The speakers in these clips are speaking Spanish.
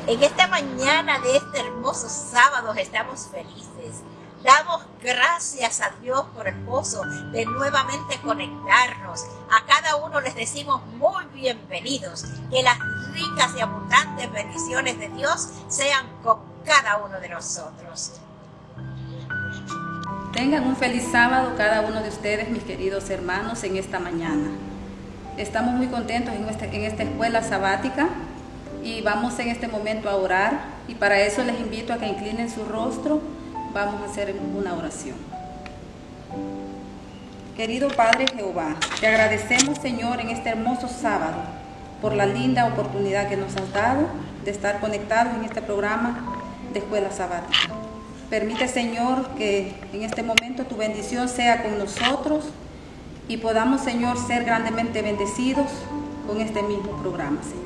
En esta mañana de este hermoso sábado estamos felices. Damos gracias a Dios por el gozo de nuevamente conectarnos. A cada uno les decimos muy bienvenidos. Que las ricas y abundantes bendiciones de Dios sean con cada uno de nosotros. Tengan un feliz sábado cada uno de ustedes, mis queridos hermanos, en esta mañana. Estamos muy contentos en esta escuela sabática y vamos en este momento a orar, y para eso les invito a que inclinen su rostro. Vamos a hacer una oración. Querido Padre Jehová, te agradecemos, Señor, en este hermoso sábado por la linda oportunidad que nos has dado de estar conectados en este programa de escuela sabática. Permite, Señor, que en este momento tu bendición sea con nosotros y podamos, Señor, ser grandemente bendecidos con este mismo programa, Señor.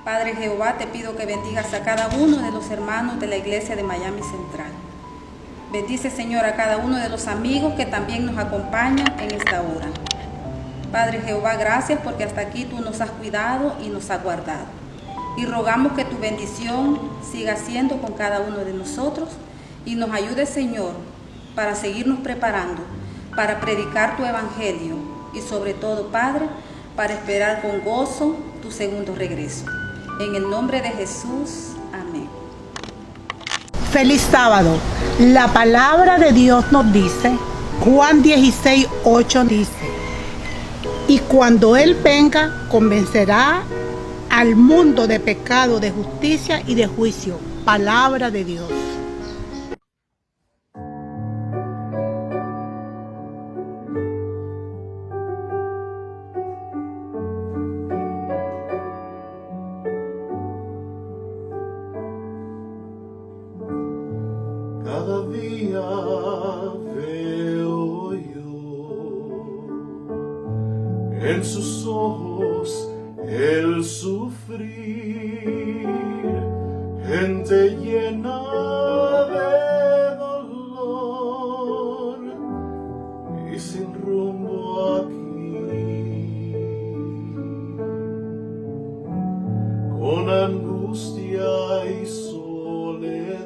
Padre Jehová, te pido que bendigas a cada uno de los hermanos de la iglesia de Miami Central. Bendice, Señor, a cada uno de los amigos que también nos acompañan en esta hora. Padre Jehová, gracias porque hasta aquí tú nos has cuidado y nos has guardado. Y rogamos que tu bendición siga siendo con cada uno de nosotros y nos ayude, Señor, para seguirnos preparando, para predicar tu evangelio y sobre todo, Padre, para esperar con gozo tu segundo regreso. En el nombre de Jesús, amén. Feliz sábado. La palabra de Dios nos dice, Juan 16:8 dice, y cuando Él venga, convencerá al mundo de pecado, de justicia y de juicio. Palabra de Dios. Cada día veo yo en sus ojos el sufrir, gente llena de dolor y sin rumbo aquí, con angustia y soledad,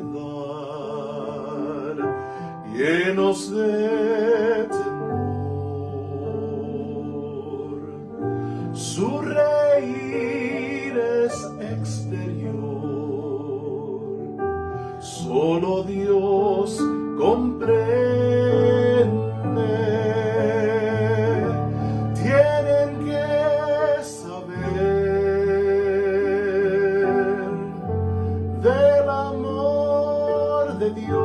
llenos de temor. Su reír es exterior, solo Dios comprende. Tienen que saber del amor de de Dios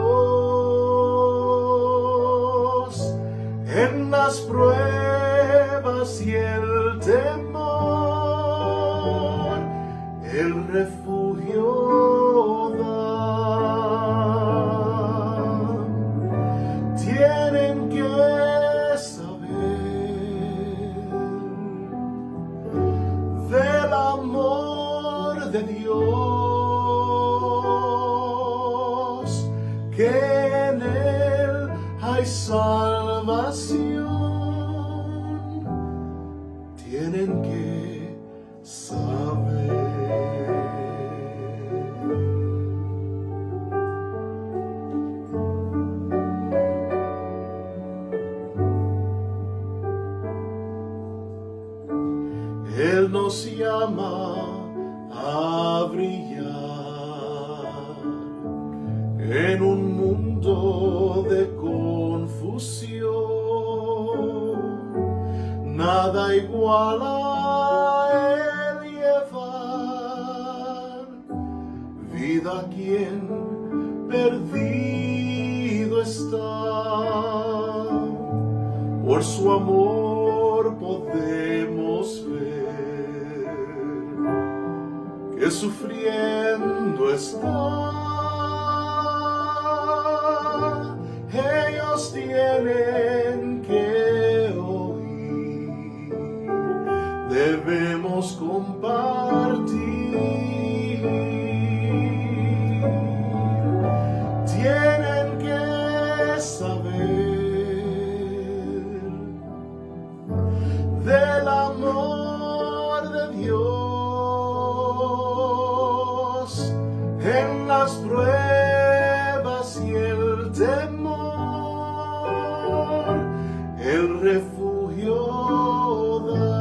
en las pruebas y el temor, el refugio da. Tienen que saber del amor de Dios, que en Él hay salvación. Tienen que saber. Él nos llama a brillar en un mundo de confusión. Nada igual a Él llevar vida a quien perdido está. Por su amor podemos ver que sufriendo está. Ellos tienen que oír, debemos compartir. Tienen que saber del amor de Dios en las pruebas y el temor, el refugio da.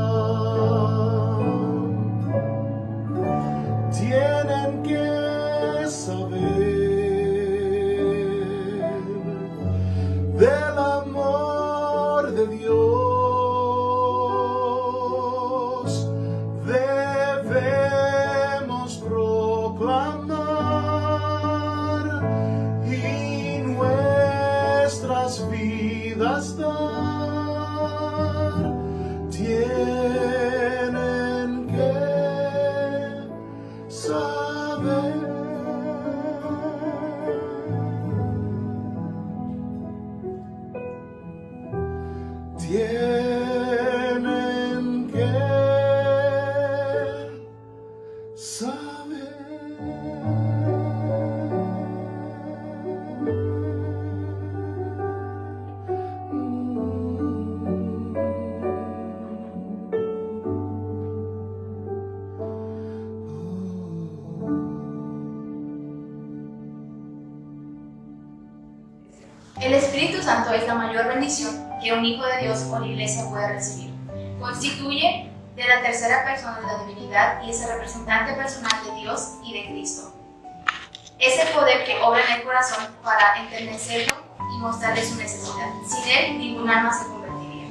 Tienen que saber del amor de Dios, debemos proclamar y nuestras vidas dar. Tienen que saber. Tienen que saber. El Espíritu Santo es la mayor bendición que un hijo de Dios o la iglesia puede recibir. Constituye de la tercera persona de la divinidad y es el representante personal de Dios y de Cristo. Es el poder que obra en el corazón para enternecerlo y mostrarle su necesidad. Sin él, ningún alma se convertiría.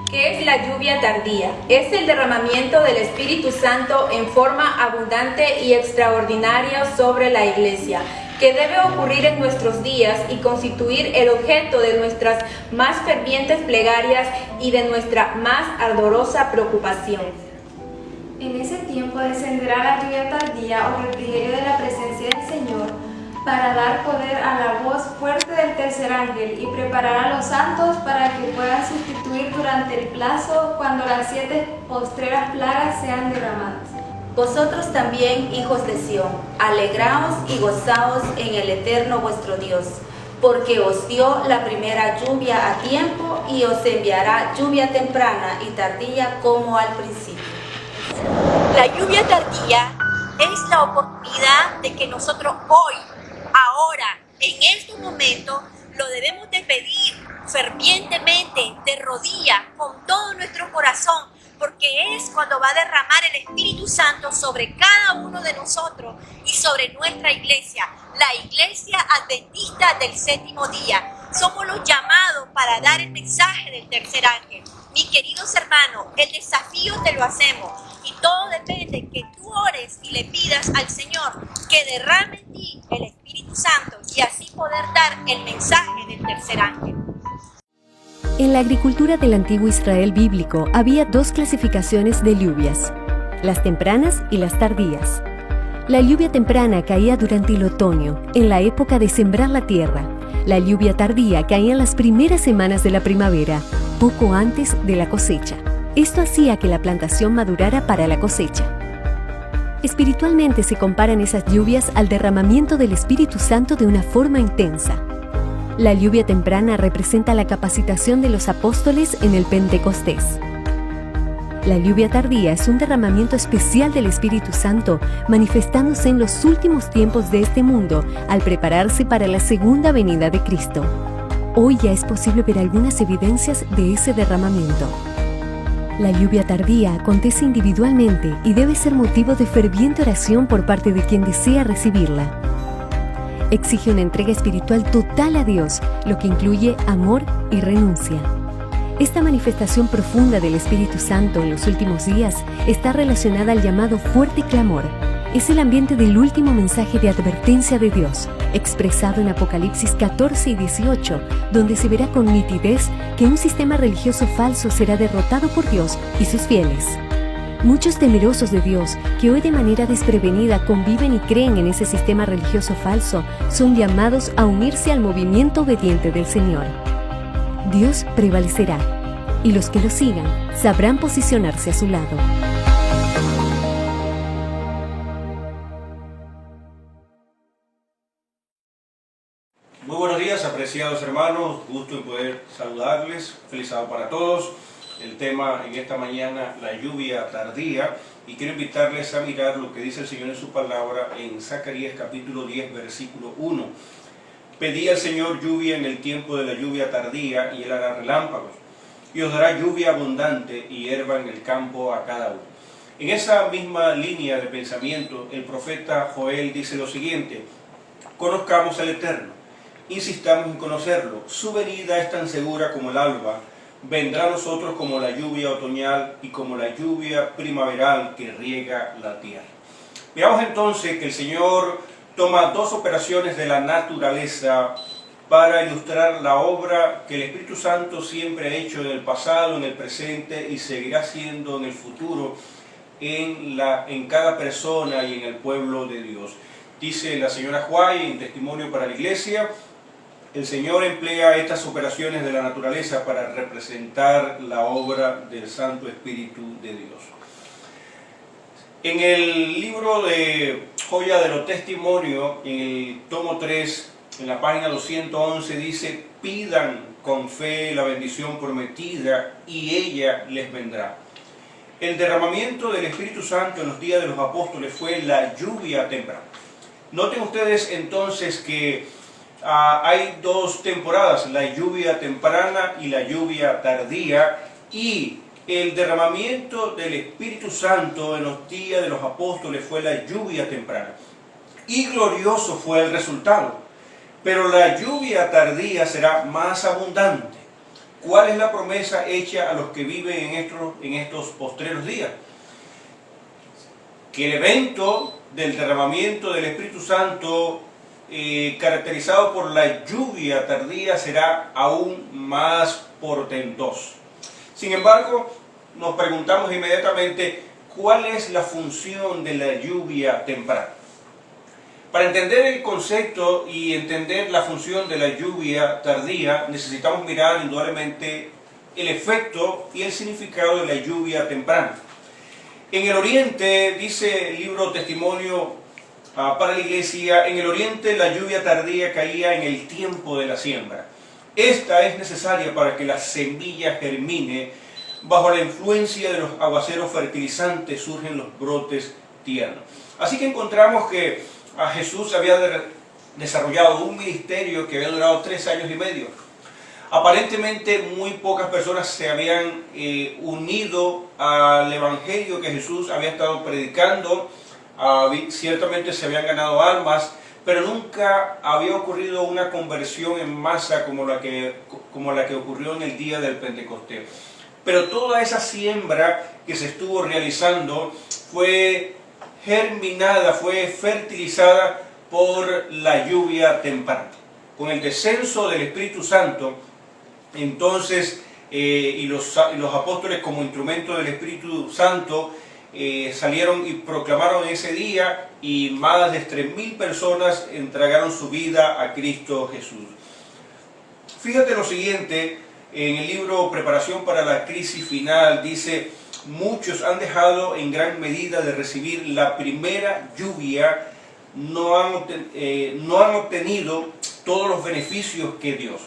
¿Qué es la lluvia tardía? Es el derramamiento del Espíritu Santo en forma abundante y extraordinaria sobre la iglesia, que debe ocurrir en nuestros días y constituir el objeto de nuestras más fervientes plegarias y de nuestra más ardorosa preocupación. En ese tiempo descenderá la lluvia tardía o refrigerio de la presencia del Señor, para dar poder a la voz fuerte del tercer ángel y preparar a los santos para que puedan sustituir durante el plazo cuando las 7 postreras plagas sean derramadas. Vosotros también, hijos de Sión, alegraos y gozaos en el Eterno vuestro Dios, porque os dio la primera lluvia a tiempo y os enviará lluvia temprana y tardía como al principio. La lluvia tardía es la oportunidad de que nosotros hoy, ahora, en este momento, lo debemos de pedir fervientemente, de rodillas, con todo nuestro corazón, porque es cuando va a derramar el Espíritu Santo sobre cada uno de nosotros y sobre nuestra iglesia, la iglesia adventista del séptimo día. Somos los llamados para dar el mensaje del tercer ángel. Mis queridos hermanos, el desafío te lo hacemos y todo depende que tú ores y le pidas al Señor que derrame en ti el mensaje del tercer ángel. En la agricultura del antiguo Israel bíblico había dos clasificaciones de lluvias, las tempranas y las tardías. La lluvia temprana caía durante el otoño, en la época de sembrar la tierra. La lluvia tardía caía en las primeras semanas de la primavera, poco antes de la cosecha. Esto hacía que la plantación madurara para la cosecha. Espiritualmente se comparan esas lluvias al derramamiento del Espíritu Santo de una forma intensa. La lluvia temprana representa la capacitación de los apóstoles en el Pentecostés. La lluvia tardía es un derramamiento especial del Espíritu Santo manifestándose en los últimos tiempos de este mundo al prepararse para la segunda venida de Cristo. Hoy ya es posible ver algunas evidencias de ese derramamiento. La lluvia tardía acontece individualmente y debe ser motivo de ferviente oración por parte de quien desea recibirla. Exige una entrega espiritual total a Dios, lo que incluye amor y renuncia. Esta manifestación profunda del Espíritu Santo en los últimos días está relacionada al llamado fuerte clamor. Es el ambiente del último mensaje de advertencia de Dios, expresado en Apocalipsis 14 y 18, donde se verá con nitidez que un sistema religioso falso será derrotado por Dios y sus fieles. Muchos temerosos de Dios, que hoy de manera desprevenida conviven y creen en ese sistema religioso falso, son llamados a unirse al movimiento obediente del Señor. Dios prevalecerá, y los que lo sigan sabrán posicionarse a su lado. Muy buenos días, apreciados hermanos, gusto en poder saludarles, feliz sábado para todos. El tema en esta mañana, la lluvia tardía, y quiero invitarles a mirar lo que dice el Señor en su palabra en Zacarías capítulo 10, versículo 1. Pedí al Señor lluvia en el tiempo de la lluvia tardía, y Él hará relámpagos, y os dará lluvia abundante y hierba en el campo a cada uno. En esa misma línea de pensamiento, el profeta Joel dice lo siguiente: conozcamos al Eterno, insistamos en conocerlo, su venida es tan segura como el alba, vendrá a nosotros como la lluvia otoñal y como la lluvia primaveral que riega la tierra. Veamos entonces que el Señor toma dos operaciones de la naturaleza para ilustrar la obra que el Espíritu Santo siempre ha hecho en el pasado, en el presente y seguirá haciendo en el futuro en cada persona y en el pueblo de Dios. Dice la señora Huay en Testimonio para la Iglesia: el Señor emplea estas operaciones de la naturaleza para representar la obra del Santo Espíritu de Dios. En el libro de Joya de los Testimonios, en el tomo 3, en la página 211, dice: pidan con fe la bendición prometida y ella les vendrá. El derramamiento del Espíritu Santo en los días de los apóstoles fue la lluvia temprana. Noten ustedes entonces que hay dos temporadas, la lluvia temprana y la lluvia tardía, y el derramamiento del Espíritu Santo en los días de los apóstoles fue la lluvia temprana. Y glorioso fue el resultado. Pero la lluvia tardía será más abundante. ¿Cuál es la promesa hecha a los que viven en estos postreros días? Que el evento del derramamiento del Espíritu Santo caracterizado por la lluvia tardía será aún más portentoso. Sin embargo, nos preguntamos inmediatamente cuál es la función de la lluvia temprana. Para entender el concepto y entender la función de la lluvia tardía, necesitamos mirar indudablemente el efecto y el significado de la lluvia temprana. En el Oriente, dice el libro Testimonio para la Iglesia, en el Oriente la lluvia tardía caía en el tiempo de la siembra. Esta es necesaria para que la semilla germine. Bajo la influencia de los aguaceros fertilizantes surgen los brotes tiernos. Así que encontramos que Jesús había desarrollado un ministerio que había durado 3 años y medio. Aparentemente muy pocas personas se habían unido al evangelio que Jesús había estado predicando. Ciertamente se habían ganado almas, pero nunca había ocurrido una conversión en masa como la que ocurrió en el día del Pentecostés. Pero toda esa siembra que se estuvo realizando fue germinada, fue fertilizada por la lluvia temprana. con el descenso del Espíritu Santo, entonces, y los apóstoles como instrumento del Espíritu Santo, salieron y proclamaron ese día, y más de 3.000 personas entregaron su vida a Cristo Jesús. Fíjate lo siguiente, en el libro Preparación para la Crisis Final, dice: muchos han dejado en gran medida de recibir la primera lluvia, no han obtenido todos los beneficios que Dios.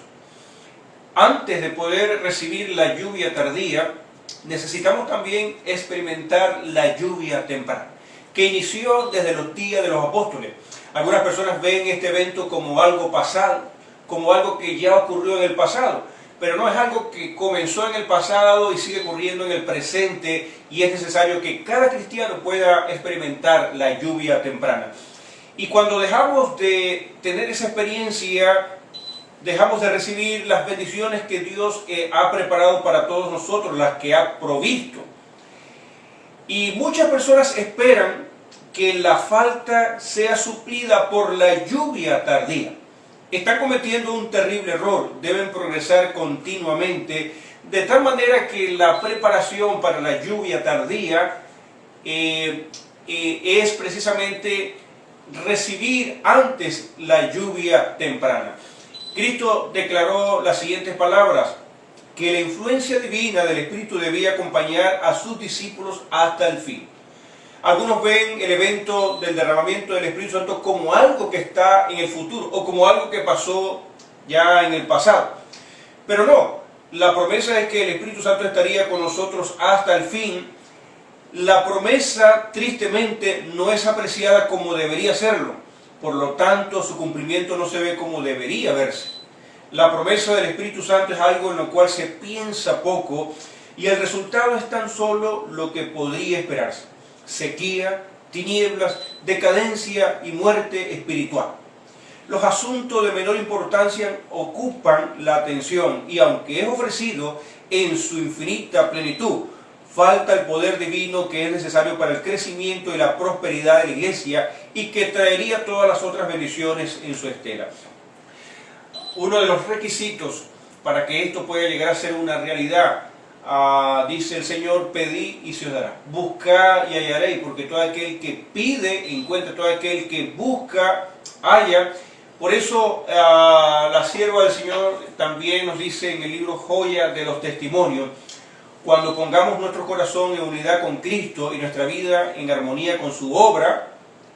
Antes de poder recibir la lluvia tardía, necesitamos también experimentar la lluvia temprana, que inició desde los días de los apóstoles. Algunas personas ven este evento como algo pasado, como algo que ya ocurrió en el pasado, pero no es algo que comenzó en el pasado y sigue ocurriendo en el presente, y es necesario que cada cristiano pueda experimentar la lluvia temprana. Y cuando dejamos de tener esa experiencia, dejamos de recibir las bendiciones que Dios ha preparado para todos nosotros, las que ha provisto. Y muchas personas esperan que la falta sea suplida por la lluvia tardía. Están cometiendo un terrible error. Deben progresar continuamente, de tal manera que la preparación para la lluvia tardía es precisamente recibir antes la lluvia temprana. Cristo declaró las siguientes palabras: que la influencia divina del Espíritu debía acompañar a sus discípulos hasta el fin. Algunos ven el evento del derramamiento del Espíritu Santo como algo que está en el futuro, o como algo que pasó ya en el pasado. Pero no, la promesa es que el Espíritu Santo estaría con nosotros hasta el fin. La promesa, tristemente, no es apreciada como debería serlo. Por lo tanto, su cumplimiento no se ve como debería verse. La promesa del Espíritu Santo es algo en lo cual se piensa poco, y el resultado es tan solo lo que podría esperarse: sequía, tinieblas, decadencia y muerte espiritual. Los asuntos de menor importancia ocupan la atención, y aunque es ofrecido en su infinita plenitud, falta el poder divino que es necesario para el crecimiento y la prosperidad de la iglesia, y que traería todas las otras bendiciones en su estela. Uno de los requisitos para que esto pueda llegar a ser una realidad, dice el Señor: pedid y se os dará, buscad y hallaréis, porque todo aquel que pide encuentra, todo aquel que busca halla. Por eso la sierva del Señor también nos dice en el libro Joya de los Testimonios: cuando pongamos nuestro corazón en unidad con Cristo y nuestra vida en armonía con su obra,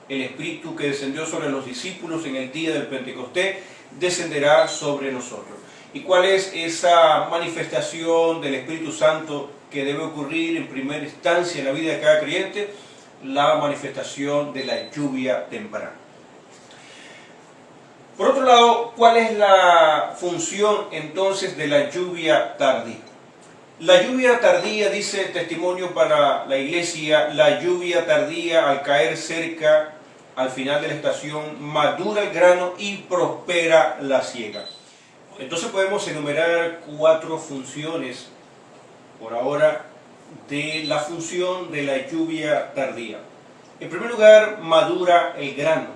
el Espíritu que descendió sobre los discípulos en el día del Pentecostés descenderá sobre nosotros. ¿Y cuál es esa manifestación del Espíritu Santo que debe ocurrir en primera instancia en la vida de cada creyente? La manifestación de la lluvia temprana. Por otro lado, ¿cuál es la función entonces de la lluvia tardía? La lluvia tardía, dice Testimonio para la Iglesia: la lluvia tardía, al caer cerca al final de la estación, madura el grano y prospera la siega. Entonces podemos enumerar 4 funciones por ahora de la función de la lluvia tardía. En primer lugar, madura el grano.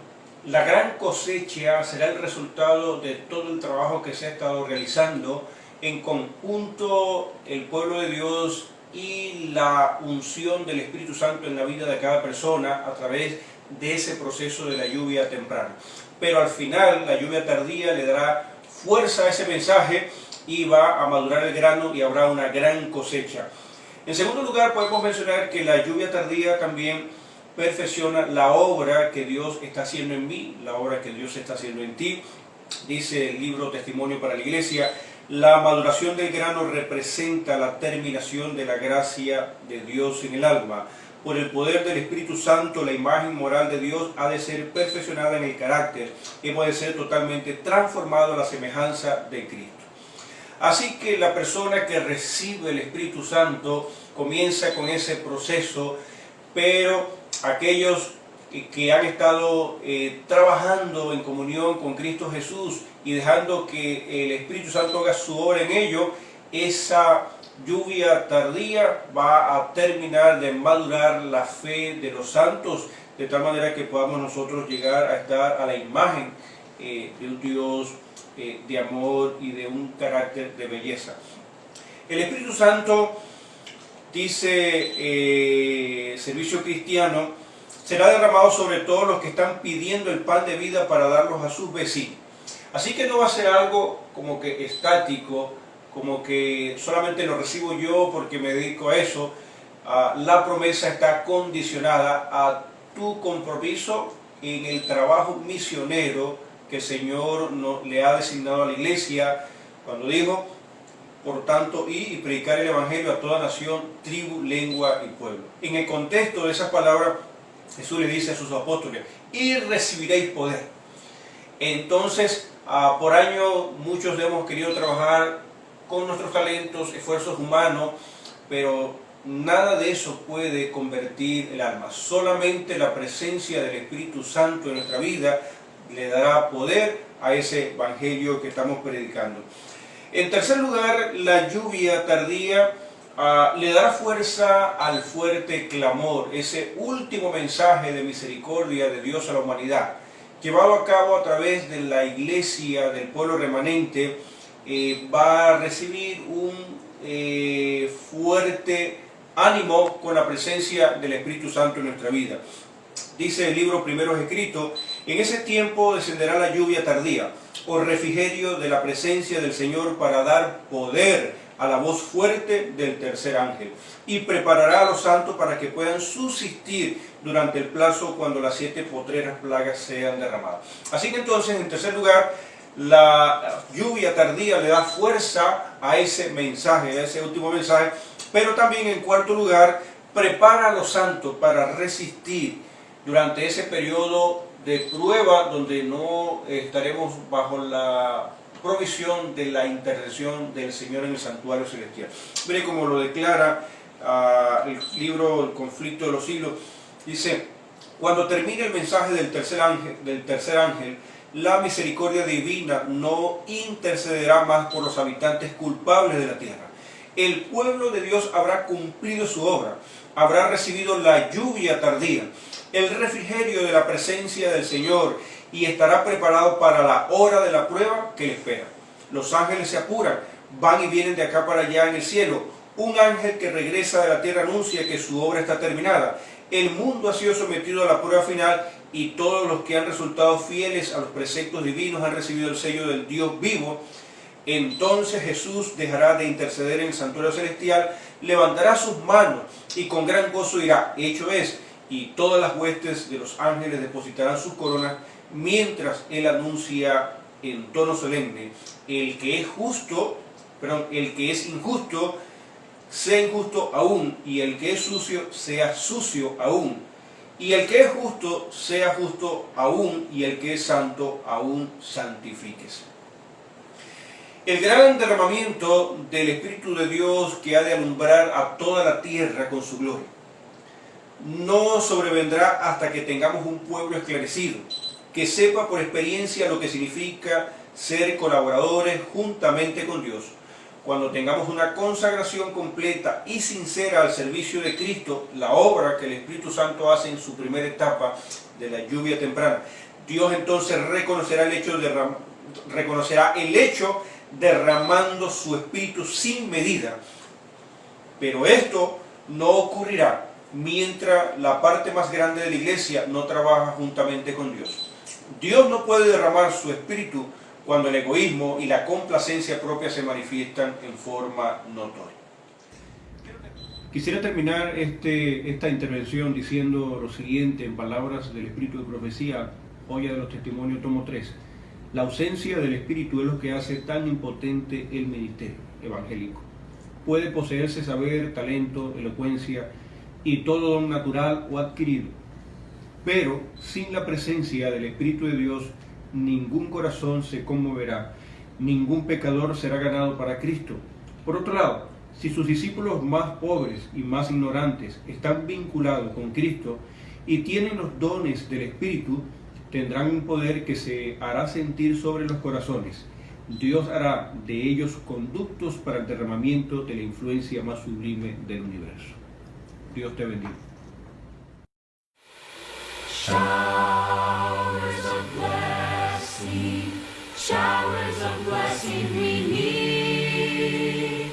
La gran cosecha será el resultado de todo el trabajo que se ha estado realizando en conjunto, el pueblo de Dios y la unción del Espíritu Santo en la vida de cada persona a través de ese proceso de la lluvia temprana. Pero al final la lluvia tardía le dará fuerza a ese mensaje y va a madurar el grano y habrá una gran cosecha. En segundo lugar, podemos mencionar que la lluvia tardía también perfecciona la obra que Dios está haciendo en mí, la obra que Dios está haciendo en ti. Dice el libro Testimonio para la Iglesia: la maduración del grano representa la terminación de la gracia de Dios en el alma. Por el poder del Espíritu Santo, la imagen moral de Dios ha de ser perfeccionada en el carácter, y puede ser totalmente transformado a la semejanza de Cristo. Así que la persona que recibe el Espíritu Santo comienza con ese proceso, pero aquellos que han estado trabajando en comunión con Cristo Jesús y dejando que el Espíritu Santo haga su obra en ellos, esa lluvia tardía va a terminar de madurar la fe de los santos, de tal manera que podamos nosotros llegar a estar a la imagen de un Dios de amor y de un carácter de belleza. El Espíritu Santo, dice Servicio Cristiano, será derramado sobre todos los que están pidiendo el pan de vida para darlos a sus vecinos. Así que no va a ser algo como que estático, como que solamente lo recibo yo porque me dedico a eso. La promesa está condicionada a tu compromiso en el trabajo misionero que el Señor le ha designado a la iglesia, cuando dijo, por tanto, ir y predicar el Evangelio a toda nación, tribu, lengua y pueblo. En el contexto de esas palabras, Jesús le dice a sus apóstoles, y recibiréis poder. Entonces, por año muchos hemos querido trabajar con nuestros talentos, esfuerzos humanos, pero nada de eso puede convertir el alma. Solamente la presencia del Espíritu Santo en nuestra vida le dará poder a ese evangelio que estamos predicando. En tercer lugar, la lluvia tardía le dará fuerza al fuerte clamor, ese último mensaje de misericordia de Dios a la humanidad, llevado a cabo a través de la iglesia, del pueblo remanente. Va a recibir un fuerte ánimo con la presencia del Espíritu Santo en nuestra vida. Dice el libro Primeros Escritos, en ese tiempo descenderá la lluvia tardía, o refrigerio de la presencia del Señor para dar poder a la voz fuerte del tercer ángel, y preparará a los santos para que puedan subsistir durante el plazo cuando las 7 postreras plagas sean derramadas. Así que entonces, en tercer lugar, la lluvia tardía le da fuerza a ese mensaje, a ese último mensaje, pero también en cuarto lugar, prepara a los santos para resistir durante ese periodo de prueba donde no estaremos bajo la provisión de la intercesión del Señor en el santuario celestial. Mire cómo lo declara el libro El conflicto de los siglos. Dice, cuando termine el mensaje del tercer ángel, la misericordia divina no intercederá más por los habitantes culpables de la tierra. El pueblo de Dios habrá cumplido su obra, habrá recibido la lluvia tardía, el refrigerio de la presencia del Señor, y estará preparado para la hora de la prueba que le espera. Los ángeles se apuran, van y vienen de acá para allá en el cielo. Un ángel que regresa de la tierra anuncia que su obra está terminada. El mundo ha sido sometido a la prueba final, y todos los que han resultado fieles a los preceptos divinos han recibido el sello del Dios vivo. Entonces Jesús dejará de interceder en el santuario celestial, levantará sus manos y con gran gozo dirá, hecho es, y todas las huestes de los ángeles depositarán sus coronas, mientras él anuncia en tono solemne, el que es injusto sea injusto aún, y el que es sucio sea sucio aún, y el que es justo sea justo aún, y el que es santo aún santifíquese. El gran derramamiento del Espíritu de Dios que ha de alumbrar a toda la tierra con su gloria no sobrevendrá hasta que tengamos un pueblo esclarecido, que sepa por experiencia lo que significa ser colaboradores juntamente con Dios. Cuando tengamos una consagración completa y sincera al servicio de Cristo, la obra que el Espíritu Santo hace en su primera etapa de la lluvia temprana, Dios entonces reconocerá el hecho derramando su Espíritu sin medida. Pero esto no ocurrirá mientras la parte más grande de la iglesia no trabaja juntamente con Dios. Dios no puede derramar su Espíritu cuando el egoísmo y la complacencia propia se manifiestan en forma notoria. Quisiera terminar esta intervención diciendo lo siguiente en palabras del Espíritu de Profecía, Joya de los Testimonios, tomo 3. La ausencia del Espíritu es lo que hace tan impotente el ministerio evangélico. Puede poseerse saber, talento, elocuencia y todo don natural o adquirido, pero sin la presencia del Espíritu de Dios, ningún corazón se conmoverá, ningún pecador será ganado para Cristo. Por otro lado, si sus discípulos más pobres y más ignorantes están vinculados con Cristo y tienen los dones del Espíritu, tendrán un poder que se hará sentir sobre los corazones. Dios hará de ellos conductos para el derramamiento de la influencia más sublime del universo. Dios te bendiga. Showers of blessing, showers of blessing we need.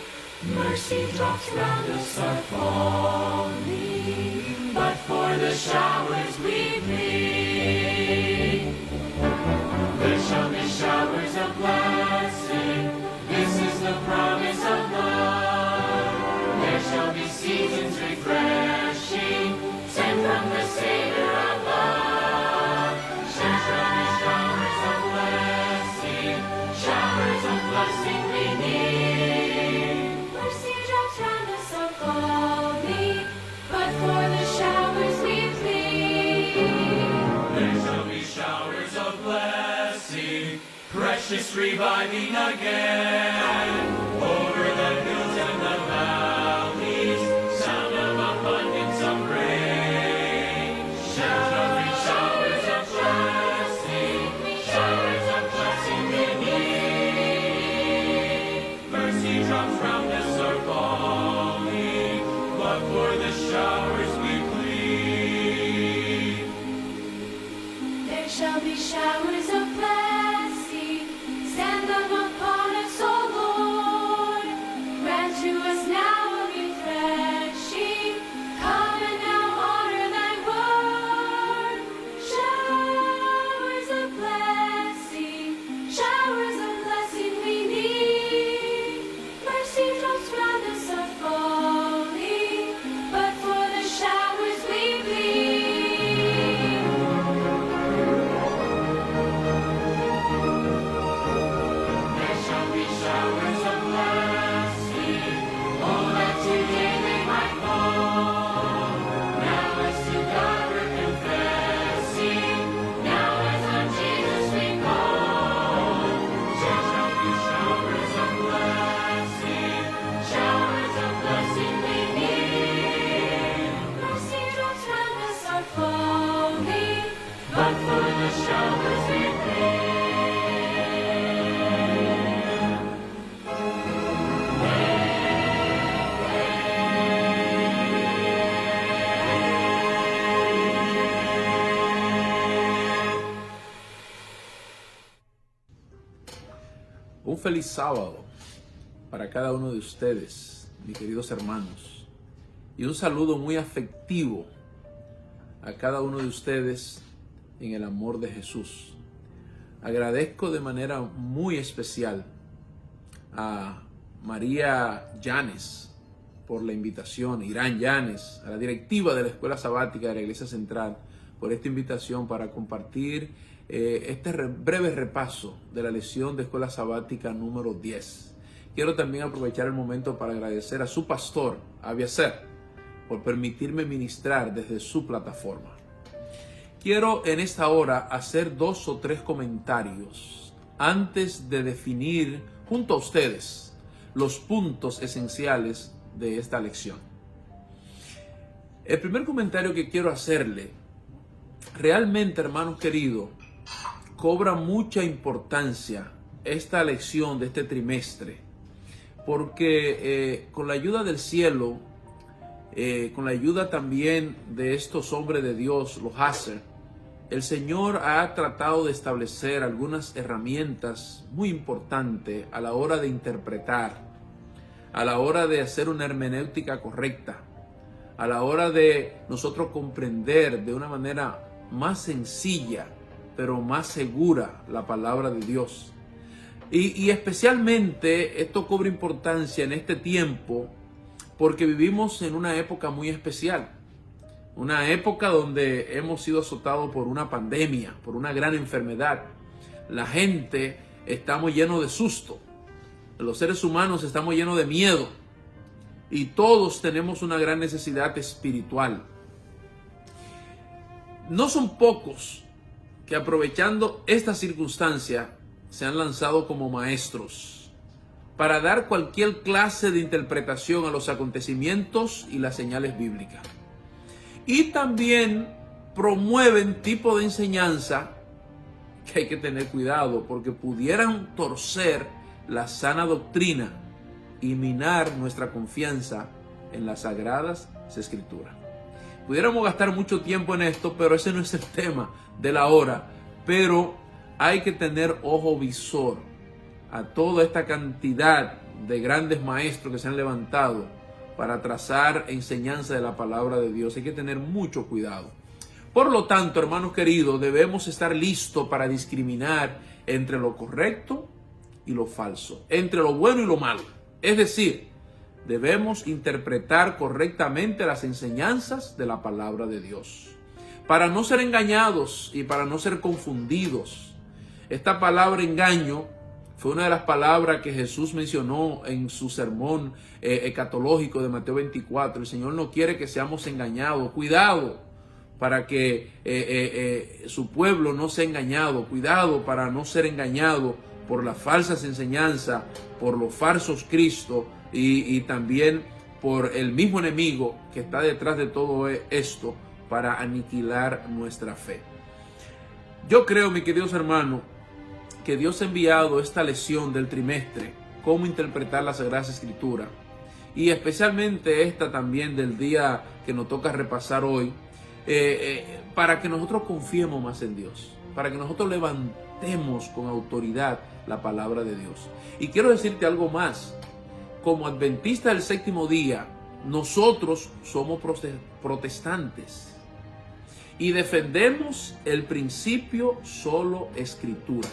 Mercy drops round us are falling, but for the showers we plead. There shall be showers of blessing, this is the promise of love. There shall be seasons refreshing, sent from the Savior of love. There shall be showers of blessing, showers of blessing we need. Mercy drops round us are falling, but for the showers we plead. There shall be showers of blessing, precious reviving again, over the hills and the valleys, sound of abundance of rain. There shall be showers of blessing, showers of blessing we need. Mercy drops round us are falling, but for the showers we plead. There shall be showers of blessing, send them upon us, O Lord. Grant to us now a refreshing, come and now honor thy word. Showers of blessing we need. Mercy drops round us are falling, but for the showers we plead. There shall be showers of blessing, oh that today they might fall. Now as to God we're confessing, now as on Jesus we call. There shall be showers of blessing we need. Mercy drops round us are falling, but for the showers we plead. Un feliz sábado para cada uno de ustedes, mis queridos hermanos, y un saludo muy afectivo a cada uno de ustedes en el amor de Jesús. Agradezco de manera muy especial a María Llanes por la invitación, Irán Llanes, a la directiva de la Escuela Sabática de la Iglesia Central por esta invitación para compartir este breve repaso de la lección de Escuela Sabática número 10. Quiero también aprovechar el momento para agradecer a su pastor, Abiaser, por permitirme ministrar desde su plataforma. Quiero en esta hora hacer 2 o 3 comentarios antes de definir junto a ustedes los puntos esenciales de esta lección. El primer comentario que quiero hacerle, realmente, hermanos queridos, cobra mucha importancia esta lección de este trimestre, porque con la ayuda del cielo, con la ayuda también de estos hombres de Dios, los Hazer, el Señor ha tratado de establecer algunas herramientas muy importantes a la hora de interpretar, a la hora de hacer una hermenéutica correcta, a la hora de nosotros comprender de una manera más sencilla, pero más segura la palabra de Dios. Y especialmente esto cobra importancia en este tiempo porque vivimos en una época muy especial. Una época donde hemos sido azotados por una pandemia, por una gran enfermedad. La gente estamos llenos de susto. Los seres humanos estamos llenos de miedo. Y todos tenemos una gran necesidad espiritual. No son pocos que aprovechando esta circunstancia se han lanzado como maestros para dar cualquier clase de interpretación a los acontecimientos y las señales bíblicas. Y también promueven tipo de enseñanza que hay que tener cuidado porque pudieran torcer la sana doctrina y minar nuestra confianza en las Sagradas Escrituras. Pudiéramos gastar mucho tiempo en esto, pero ese no es el tema de la hora. Pero hay que tener ojo visor a toda esta cantidad de grandes maestros que se han levantado para trazar enseñanza de la palabra de Dios. Hay que tener mucho cuidado. Por lo tanto, hermanos queridos, debemos estar listos para discriminar entre lo correcto y lo falso, entre lo bueno y lo malo. Es decir, debemos interpretar correctamente las enseñanzas de la palabra de Dios, para no ser engañados y para no ser confundidos. Esta palabra engaño fue una de las palabras que Jesús mencionó en su sermón escatológico de Mateo 24. El Señor no quiere que seamos engañados. Cuidado para que su pueblo no sea engañado. Cuidado para no ser engañado por las falsas enseñanzas, por los falsos cristos y también por el mismo enemigo que está detrás de todo esto para aniquilar nuestra fe. Yo creo, mis queridos hermanos, que Dios ha enviado esta lección del trimestre, cómo interpretar las Sagradas Escrituras, y especialmente esta también del día que nos toca repasar hoy, para que nosotros confiemos más en Dios, para que nosotros levantemos con autoridad la palabra de Dios. Y quiero decirte algo más. Como adventistas del séptimo día, nosotros somos protestantes y defendemos el principio solo escritura,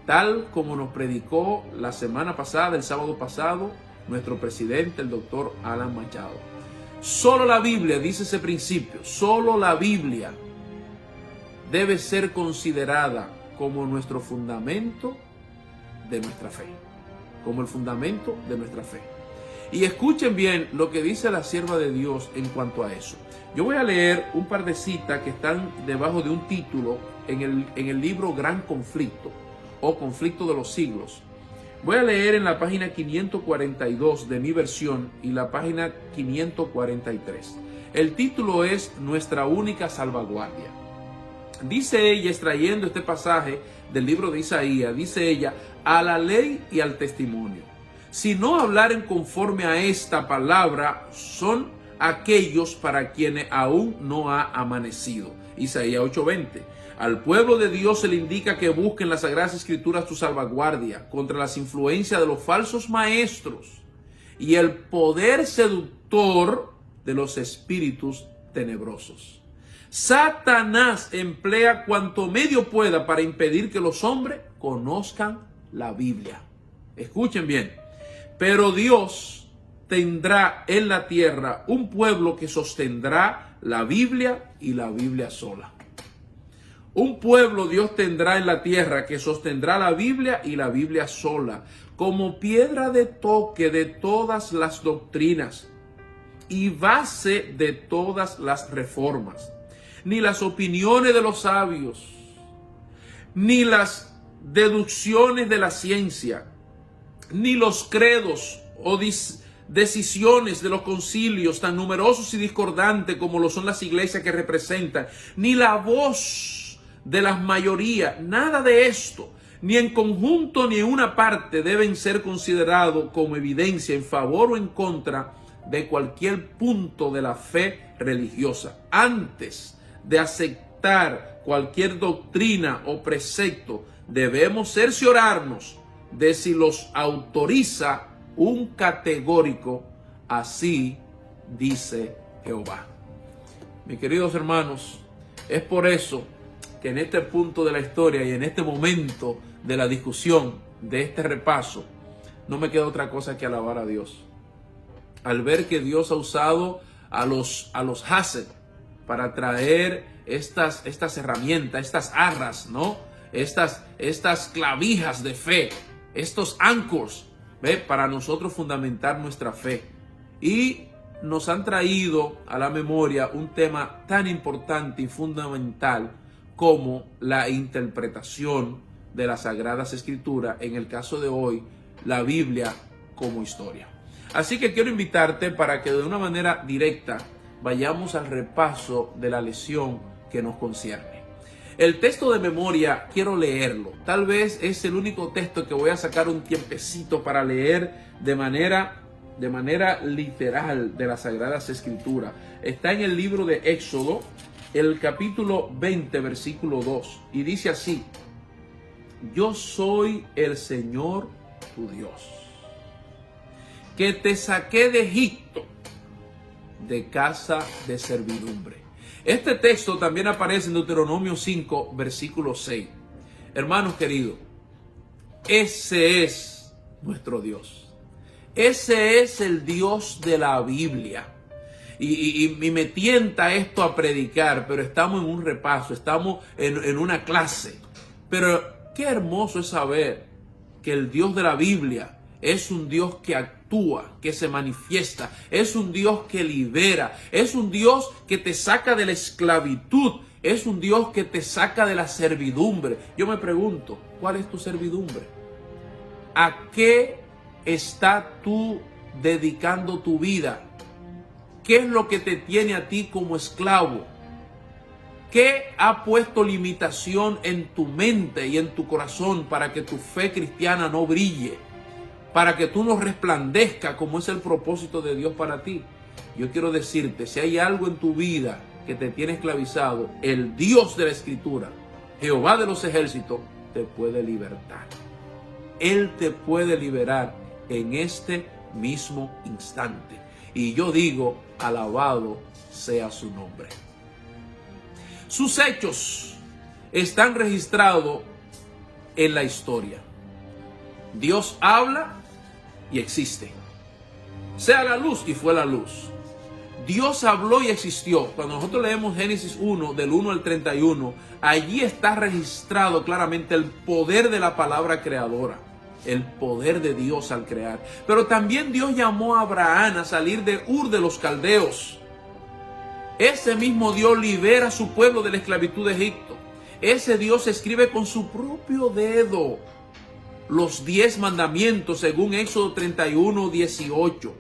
tal como nos predicó la semana pasada, el sábado pasado, nuestro presidente, el doctor Alan Machado. Solo la Biblia dice ese principio, solo la Biblia debe ser considerada como nuestro fundamento de nuestra fe, como el fundamento de nuestra fe. Y escuchen bien lo que dice la sierva de Dios en cuanto a eso. Yo voy a leer un par de citas que están debajo de un título en el libro Gran Conflicto o Conflicto de los Siglos. Voy a leer en la página 542 de mi versión y la página 543. El título es Nuestra única salvaguardia. Dice ella, extrayendo este pasaje del libro de Isaías, dice ella: a la ley y al testimonio, si no hablaren conforme a esta palabra, son aquellos para quienes aún no ha amanecido. Isaías 8:20. Al pueblo de Dios se le indica que busquen las Sagradas Escrituras su salvaguardia contra las influencias de los falsos maestros y el poder seductor de los espíritus tenebrosos. Satanás emplea cuanto medio pueda para impedir que los hombres conozcan la Biblia. Escuchen bien. Pero Dios tendrá en la tierra un pueblo que sostendrá la Biblia y la Biblia sola. Un pueblo Dios tendrá en la tierra que sostendrá la Biblia y la Biblia sola, como piedra de toque de todas las doctrinas y base de todas las reformas. Ni las opiniones de los sabios, ni las deducciones de la ciencia, ni los credos o decisiones de los concilios tan numerosos y discordantes como lo son las iglesias que representan, ni la voz de las mayorías, nada de esto, ni en conjunto ni en una parte, deben ser considerados como evidencia en favor o en contra de cualquier punto de la fe religiosa. Antes de aceptar cualquier doctrina o precepto, debemos cerciorarnos de si los autoriza un categórico: así dice Jehová. Mis queridos hermanos, es por eso que en este punto de la historia y en este momento de la discusión, de este repaso, no me queda otra cosa que alabar a Dios. Al ver que Dios ha usado a los Hased para traer estas herramientas, estas arras, ¿no? Estas clavijas de fe, estos anchors, ¿ve? Para nosotros fundamentar nuestra fe. Y nos han traído a la memoria un tema tan importante y fundamental como la interpretación de las Sagradas Escrituras, en el caso de hoy, la Biblia como historia. Así que quiero invitarte para que de una manera directa vayamos al repaso de la lección que nos concierne. El texto de memoria quiero leerlo. Tal vez es el único texto que voy a sacar un tiempecito para leer de manera literal de las Sagradas Escrituras. Está en el libro de Éxodo, el capítulo 20, versículo 2, y dice así: yo soy el Señor tu Dios, que te saqué de Egipto, de casa de servidumbre. Este texto también aparece en Deuteronomio 5, versículo 6. Hermanos queridos, ese es nuestro Dios. Ese es el Dios de la Biblia. Y me tienta esto a predicar, pero estamos en un repaso, estamos en una clase. Pero qué hermoso es saber que el Dios de la Biblia es un Dios que actúa, que se manifiesta, es un Dios que libera, es un Dios que te saca de la esclavitud, es un Dios que te saca de la servidumbre. Yo me pregunto, ¿cuál es tu servidumbre? ¿A qué estás tú dedicando tu vida? ¿Qué es lo que te tiene a ti como esclavo? ¿Qué ha puesto limitación en tu mente y en tu corazón para que tu fe cristiana no brille? Para que tú no resplandezca como es el propósito de Dios para ti. Yo quiero decirte, si hay algo en tu vida que te tiene esclavizado, el Dios de la Escritura, Jehová de los ejércitos, te puede libertar. Él te puede liberar en este mismo instante. Y yo digo, alabado sea su nombre. Sus hechos están registrados en la historia. Dios habla y existe. Sea la luz y fue la luz. Dios habló y existió. Cuando nosotros leemos Génesis 1, del 1 al 31, allí está registrado claramente el poder de la palabra creadora. El poder de Dios al crear. Pero también Dios llamó a Abraham a salir de Ur de los Caldeos. Ese mismo Dios libera a su pueblo de la esclavitud de Egipto. Ese Dios escribe con su propio dedo los 10 mandamientos según Éxodo 31, 18.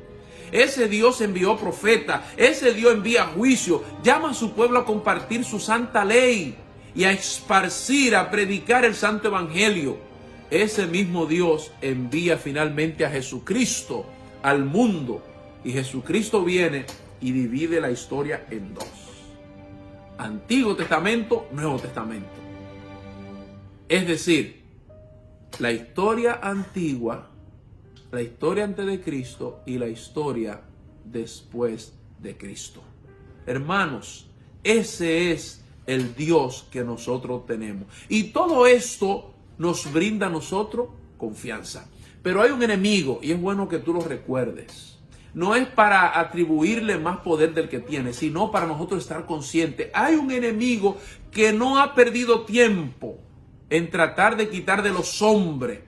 Ese Dios envió profeta. Ese Dios envía juicio. Llama a su pueblo a compartir su santa ley y a esparcir, a predicar el santo evangelio. Ese mismo Dios envía finalmente a Jesucristo al mundo. Y Jesucristo viene y divide la historia en dos. Antiguo Testamento, Nuevo Testamento. Es decir, la historia antigua, la historia antes de Cristo y la historia después de Cristo. Hermanos, ese es el Dios que nosotros tenemos. Y todo esto nos brinda a nosotros confianza. Pero hay un enemigo y es bueno que tú lo recuerdes. No es para atribuirle más poder del que tiene, sino para nosotros estar conscientes. Hay un enemigo que no ha perdido tiempo en tratar de quitar de los hombres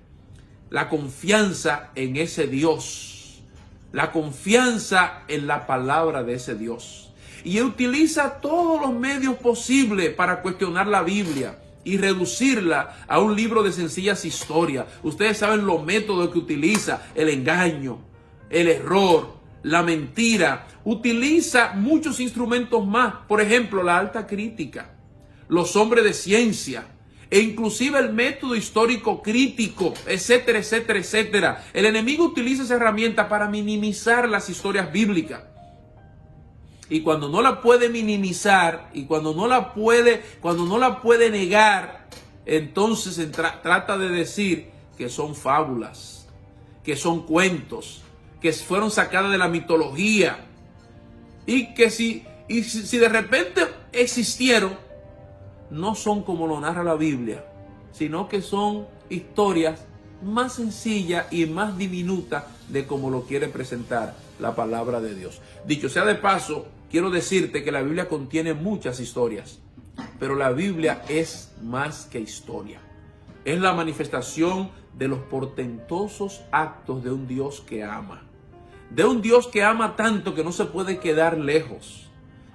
la confianza en ese Dios, la confianza en la palabra de ese Dios. Y utiliza todos los medios posibles para cuestionar la Biblia y reducirla a un libro de sencillas historias. Ustedes saben los métodos que utiliza: el engaño, el error, la mentira. Utiliza muchos instrumentos más. Por ejemplo, la alta crítica, los hombres de ciencia, e inclusive el método histórico crítico, etcétera, etcétera, etcétera. El enemigo utiliza esa herramienta para minimizar las historias bíblicas. Y cuando no la puede minimizar y cuando no la puede negar, entonces trata de decir que son fábulas, que son cuentos, que fueron sacadas de la mitología y que si de repente existieron, no son como lo narra la Biblia, sino que son historias más sencillas y más diminutas de como lo quiere presentar la palabra de Dios. Dicho sea de paso, quiero decirte que la Biblia contiene muchas historias, pero la Biblia es más que historia. Es la manifestación de los portentosos actos de un Dios que ama. De un Dios que ama tanto que no se puede quedar lejos.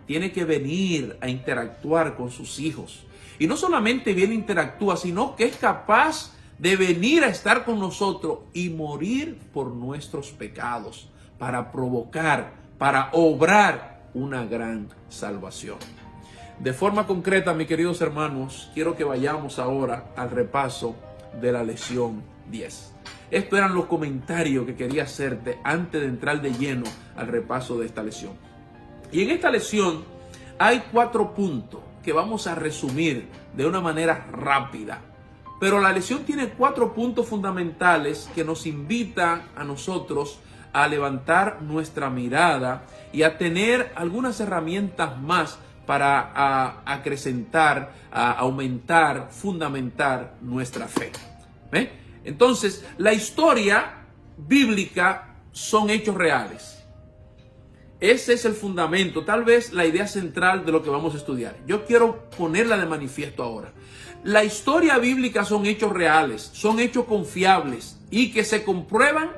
Tiene que venir a interactuar con sus hijos. Y no solamente viene a interactuar, sino que es capaz de venir a estar con nosotros y morir por nuestros pecados, para provocar, para obrar una gran salvación. De forma concreta, mis queridos hermanos, quiero que vayamos ahora al repaso de la lección 10. Estos eran los comentarios que quería hacerte antes de entrar de lleno al repaso de esta lección. Y en esta lección hay 4 puntos que vamos a resumir de una manera rápida Pero la lección tiene 4 puntos fundamentales que nos invitan a nosotros a levantar nuestra mirada y a tener algunas herramientas más para acrecentar, a aumentar, fundamentar nuestra fe. ¿Ve? Entonces, la historia bíblica son hechos reales. Ese es el fundamento, tal vez la idea central de lo que vamos a estudiar. Yo quiero ponerla de manifiesto ahora. La historia bíblica son hechos reales, son hechos confiables y que se comprueban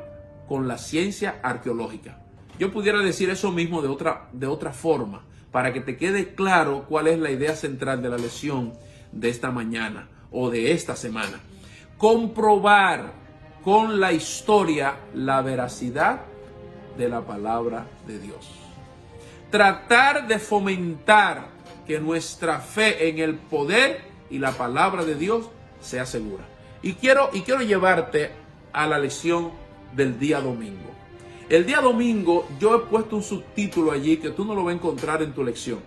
con la ciencia arqueológica. Yo pudiera decir eso mismo de otra forma, para que te quede claro cuál es la idea central de la lección de esta mañana o de esta semana. Comprobar con la historia la veracidad de la palabra de Dios. Tratar de fomentar que nuestra fe en el poder y la palabra de Dios sea segura. Y quiero llevarte a la lección del día domingo. El día domingo yo he puesto un subtítulo allí que tú no lo vas a encontrar en tu lección,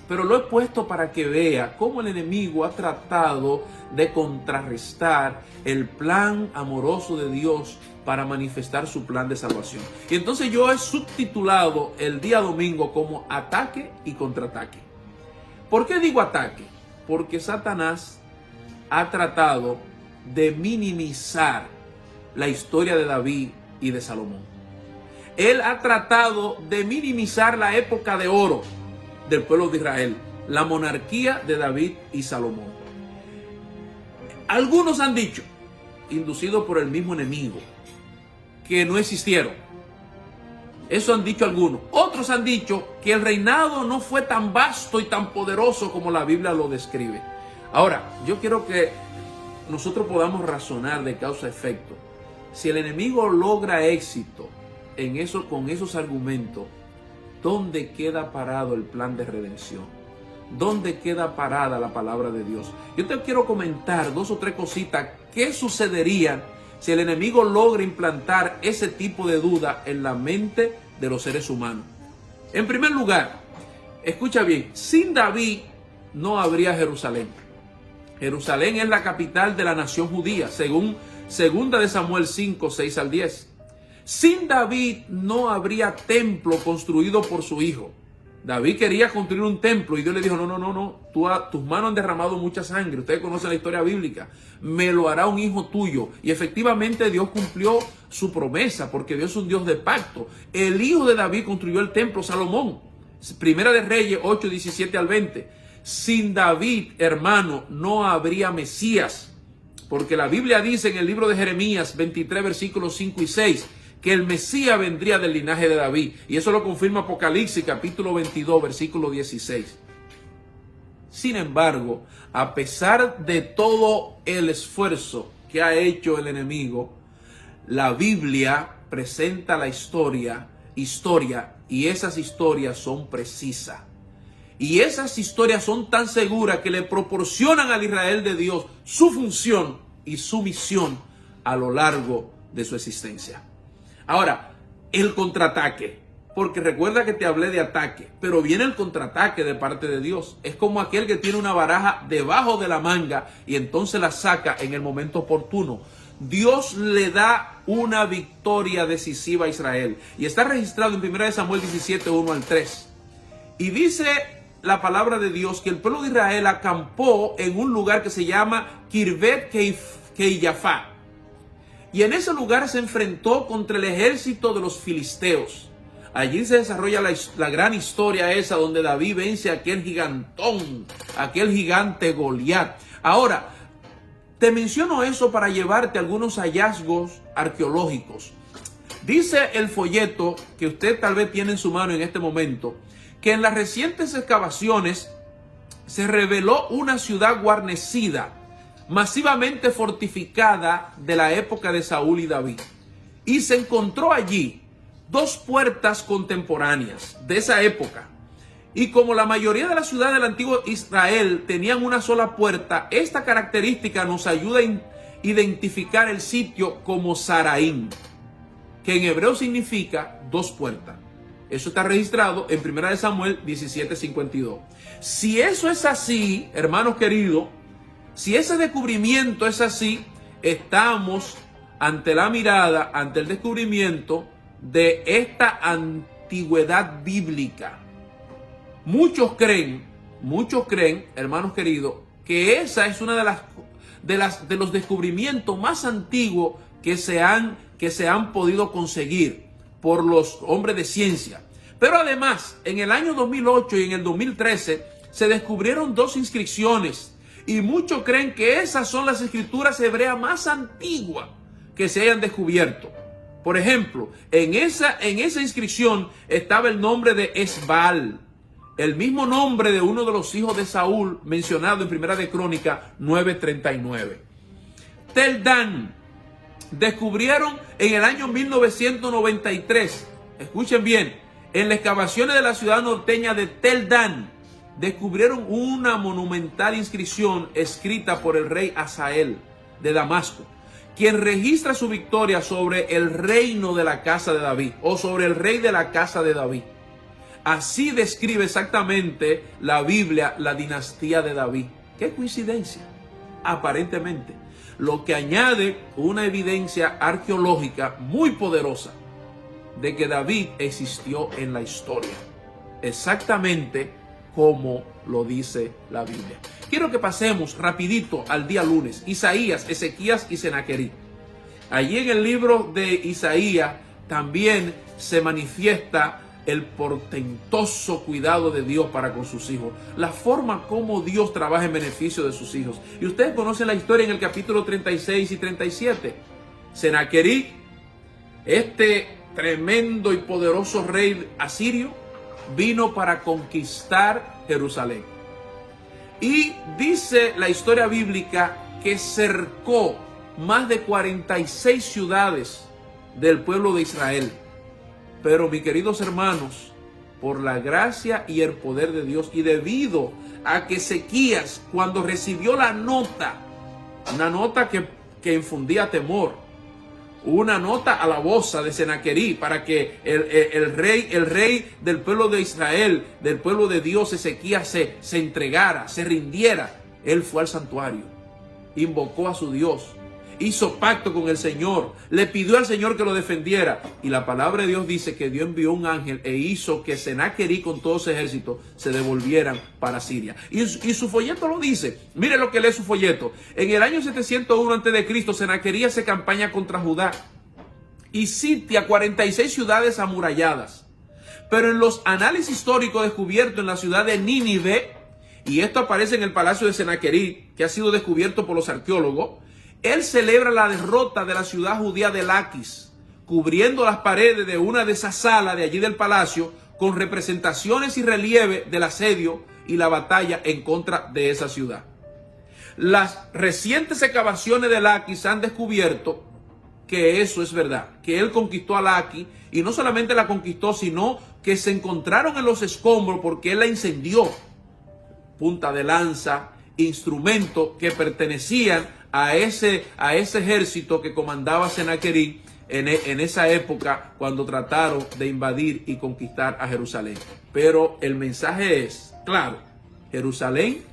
pero lo he puesto para que vea cómo el enemigo ha tratado de contrarrestar el plan amoroso de Dios para manifestar su plan de salvación. Y entonces yo he subtitulado el día domingo como ataque y contraataque. ¿Por qué digo ataque? Porque Satanás ha tratado de minimizar la historia de David y de Salomón. Él ha tratado de minimizar la época de oro del pueblo de Israel, la monarquía de David y Salomón. Algunos han dicho, inducidos por el mismo enemigo, que no existieron. Eso han dicho algunos. Otros han dicho que el reinado no fue tan vasto y tan poderoso como la Biblia lo describe. Ahora, yo quiero que nosotros podamos razonar de causa-efecto. Si el enemigo logra éxito con esos argumentos, ¿dónde queda parado el plan de redención? ¿Dónde queda parada la palabra de Dios? Yo te quiero comentar 2 o 3 cositas. ¿Qué sucedería si el enemigo logra implantar ese tipo de duda en la mente de los seres humanos? En primer lugar, escucha bien, sin David no habría Jerusalén. Jerusalén es la capital de la nación judía, según 2 Samuel 5, 6 al 10. Sin David no habría templo construido por su hijo. David quería construir un templo y Dios le dijo, no, tus manos han derramado mucha sangre. Ustedes conocen la historia bíblica. Me lo hará un hijo tuyo. Y efectivamente Dios cumplió su promesa, porque Dios es un Dios de pacto. El hijo de David construyó el templo, Salomón. Primera de Reyes 8, 17 al 20. Sin David, hermano, no habría Mesías. Porque la Biblia dice en el libro de Jeremías 23, versículos 5 y 6, que el Mesías vendría del linaje de David. Y eso lo confirma Apocalipsis capítulo 22, versículo 16. Sin embargo, a pesar de todo el esfuerzo que ha hecho el enemigo, la Biblia presenta la historia y esas historias son precisas. Y esas historias son tan seguras que le proporcionan al Israel de Dios su función y su misión a lo largo de su existencia. Ahora, el contraataque, porque recuerda que te hablé de ataque, pero viene el contraataque de parte de Dios. Es como aquel que tiene una baraja debajo de la manga y entonces la saca en el momento oportuno. Dios le da una victoria decisiva a Israel. Y está registrado en 1 Samuel 17, 1 al 3. Y dice la palabra de Dios que el pueblo de Israel acampó en un lugar que se llama Kirvet Keiyafá. Y en ese lugar se enfrentó contra el ejército de los filisteos. Allí se desarrolla la gran historia esa donde David vence a aquel gigantón, aquel gigante Goliat. Ahora, te menciono eso para llevarte algunos hallazgos arqueológicos. Dice el folleto que usted tal vez tiene en su mano en este momento, que en las recientes excavaciones se reveló una ciudad guarnecida, masivamente fortificada de la época de Saúl y David. Y se encontró allí 2 puertas contemporáneas de esa época. Y como la mayoría de las ciudades del antiguo Israel tenían una sola puerta, esta característica nos ayuda a identificar el sitio como Saraín, que en hebreo significa 2 puertas. Eso está registrado en 1 Samuel 17:52. Si eso es así, hermanos queridos, Si ese descubrimiento es así, estamos ante la mirada, ante el descubrimiento de esta antigüedad bíblica. Muchos creen, hermanos queridos, que esa es una de los descubrimientos más antiguos que se han podido conseguir por los hombres de ciencia. Pero además, en el año 2008 y en el 2013 se descubrieron 2 inscripciones, y muchos creen que esas son las escrituras hebreas más antiguas que se hayan descubierto. Por ejemplo, en esa inscripción estaba el nombre de Esbaal, el mismo nombre de uno de los hijos de Saúl mencionado en Primera de Crónicas 9:39. Tel Dan, descubrieron en el año 1993, escuchen bien, en las excavaciones de la ciudad norteña de Tel Dan, descubrieron una monumental inscripción escrita por el rey Asael de Damasco, quien registra su victoria sobre el reino de la casa de David, o sobre el rey de la casa de David. Así describe exactamente la Biblia la dinastía de David. ¿Qué coincidencia? Aparentemente. Lo que añade una evidencia arqueológica muy poderosa de que David existió en la historia, exactamente como lo dice la Biblia. Quiero que pasemos rapidito al día lunes. Isaías, Ezequías y Senaquerib. Allí en el libro de Isaías también se manifiesta el portentoso cuidado de Dios para con sus hijos, la forma como Dios trabaja en beneficio de sus hijos. Y ustedes conocen la historia en el capítulo 36 y 37. Senaquerib, este tremendo y poderoso rey asirio, vino para conquistar Jerusalén. Y dice la historia bíblica que cercó más de 46 ciudades del pueblo de Israel. Pero, mis queridos hermanos, por la gracia y el poder de Dios, y debido a que Ezequías, cuando recibió la nota, una nota que infundía temor, una nota alabosa de Senaquerib para que el rey del pueblo de Israel, del pueblo de Dios, Ezequías, se entregara, se rindiera, él fue al santuario, invocó a su Dios, hizo pacto con el Señor, le pidió al Señor que lo defendiera, y la palabra de Dios dice que Dios envió un ángel e hizo que Senaquerib con todo su ejército se devolvieran para Siria. Y su folleto lo dice. Mire lo que lee su folleto. En el año 701 a.C., Senaquerib hace campaña contra Judá y sitia 46 ciudades amuralladas. Pero en los análisis históricos descubiertos en la ciudad de Nínive, y esto aparece en el palacio de Senaquerib, que ha sido descubierto por los arqueólogos, él celebra la derrota de la ciudad judía de Laquis, cubriendo las paredes de una de esas salas de allí del palacio con representaciones y relieve del asedio y la batalla en contra de esa ciudad. Las recientes excavaciones de Laquis han descubierto que eso es verdad, que él conquistó a Laquis, y no solamente la conquistó, sino que se encontraron en los escombros porque él la incendió. Punta de lanza, instrumentos que pertenecían a ese ejército que comandaba Senaquerib en esa época cuando trataron de invadir y conquistar a Jerusalén. Pero el mensaje es claro: Jerusalén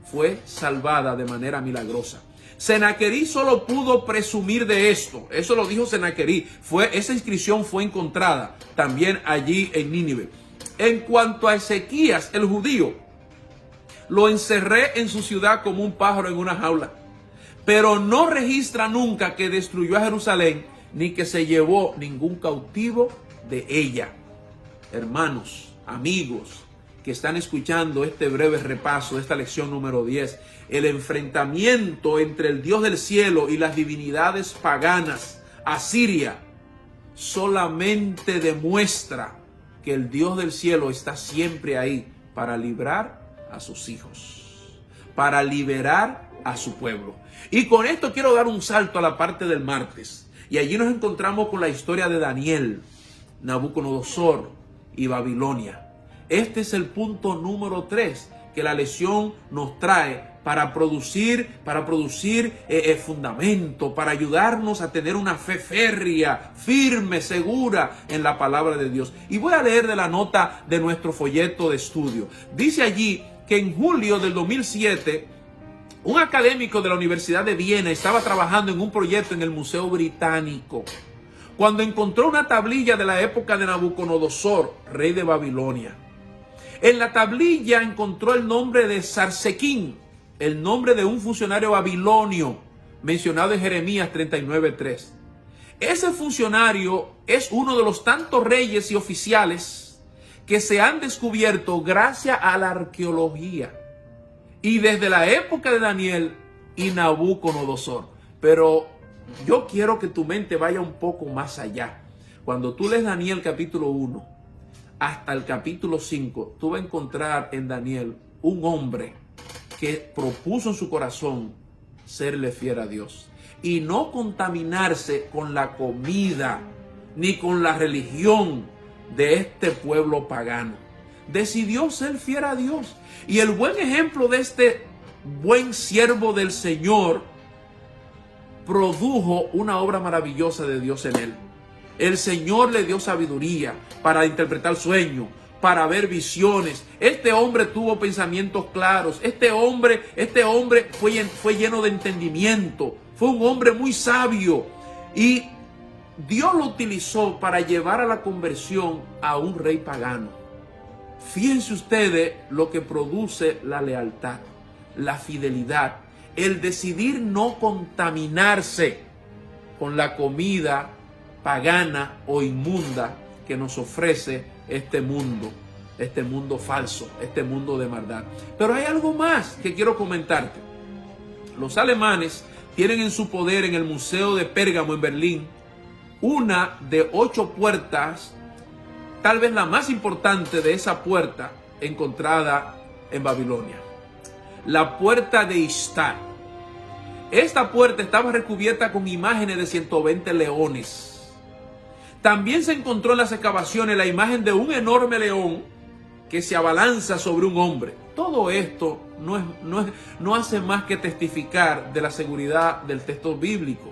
fue salvada de manera milagrosa. Senaquerib solo pudo presumir de esto. Eso lo dijo Senaquerib. Esa inscripción fue encontrada también allí en Nínive. En cuanto a Ezequías, el judío, lo encerré en su ciudad como un pájaro en una jaula, pero no registra nunca que destruyó a Jerusalén ni que se llevó ningún cautivo de ella. Hermanos, amigos que están escuchando este breve repaso de esta lección número 10, el enfrentamiento entre el Dios del cielo y las divinidades paganas, Asiria, solamente demuestra que el Dios del cielo está siempre ahí para librar a sus hijos, para liberar a su pueblo. Y con esto quiero dar un salto a la parte del martes, y allí nos encontramos con la historia de Daniel, Nabucodonosor y Babilonia. Este es el punto número 3 que la lección nos trae para producir fundamento, para ayudarnos a tener una fe férrea, firme, segura en la palabra de Dios. Y voy a leer de la nota de nuestro folleto de estudio. Dice allí que en julio del 2007, Un académico de la Universidad de Viena estaba trabajando en un proyecto en el Museo Británico cuando encontró una tablilla de la época de Nabucodonosor, rey de Babilonia. En la tablilla encontró el nombre de Sarsequín, el nombre de un funcionario babilonio mencionado en Jeremías 39:3. Ese funcionario es uno de los tantos reyes y oficiales que se han descubierto gracias a la arqueología y desde la época de Daniel y Nabucodonosor. Pero yo quiero que tu mente vaya un poco más allá. Cuando tú lees Daniel capítulo 1 hasta el capítulo 5, tú vas a encontrar en Daniel un hombre que propuso en su corazón serle fiel a Dios y no contaminarse con la comida ni con la religión de este pueblo pagano. Decidió ser fiel a Dios. Y el buen ejemplo de este buen siervo del Señor produjo una obra maravillosa de Dios en él. El Señor le dio sabiduría para interpretar sueños, para ver visiones. Este hombre tuvo pensamientos claros. Este hombre fue lleno de entendimiento. Fue un hombre muy sabio. Y Dios lo utilizó para llevar a la conversión a un rey pagano. Fíjense ustedes lo que produce la lealtad, la fidelidad, el decidir no contaminarse con la comida pagana o inmunda que nos ofrece este mundo falso, este mundo de maldad. Pero hay algo más que quiero comentarte. Los alemanes tienen en su poder en el Museo de Pérgamo en Berlín una de 8 puertas, tal vez la más importante de esa puerta encontrada en Babilonia. La puerta de Ishtar. Esta puerta estaba recubierta con imágenes de 120 leones. También se encontró en las excavaciones la imagen de un enorme león que se abalanza sobre un hombre. Todo esto no hace más que testificar de la seguridad del texto bíblico.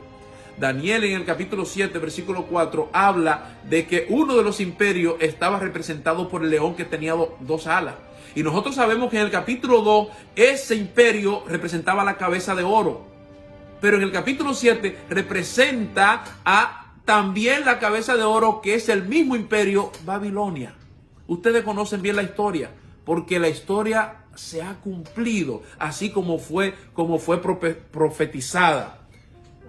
Daniel en el capítulo 7, versículo 4, habla de que uno de los imperios estaba representado por el león que tenía 2 alas. Y nosotros sabemos que en el capítulo 2 ese imperio representaba la cabeza de oro. Pero en el capítulo 7 representa a también la cabeza de oro, que es el mismo imperio, Babilonia. Ustedes conocen bien la historia, porque la historia se ha cumplido, así como fue profetizada.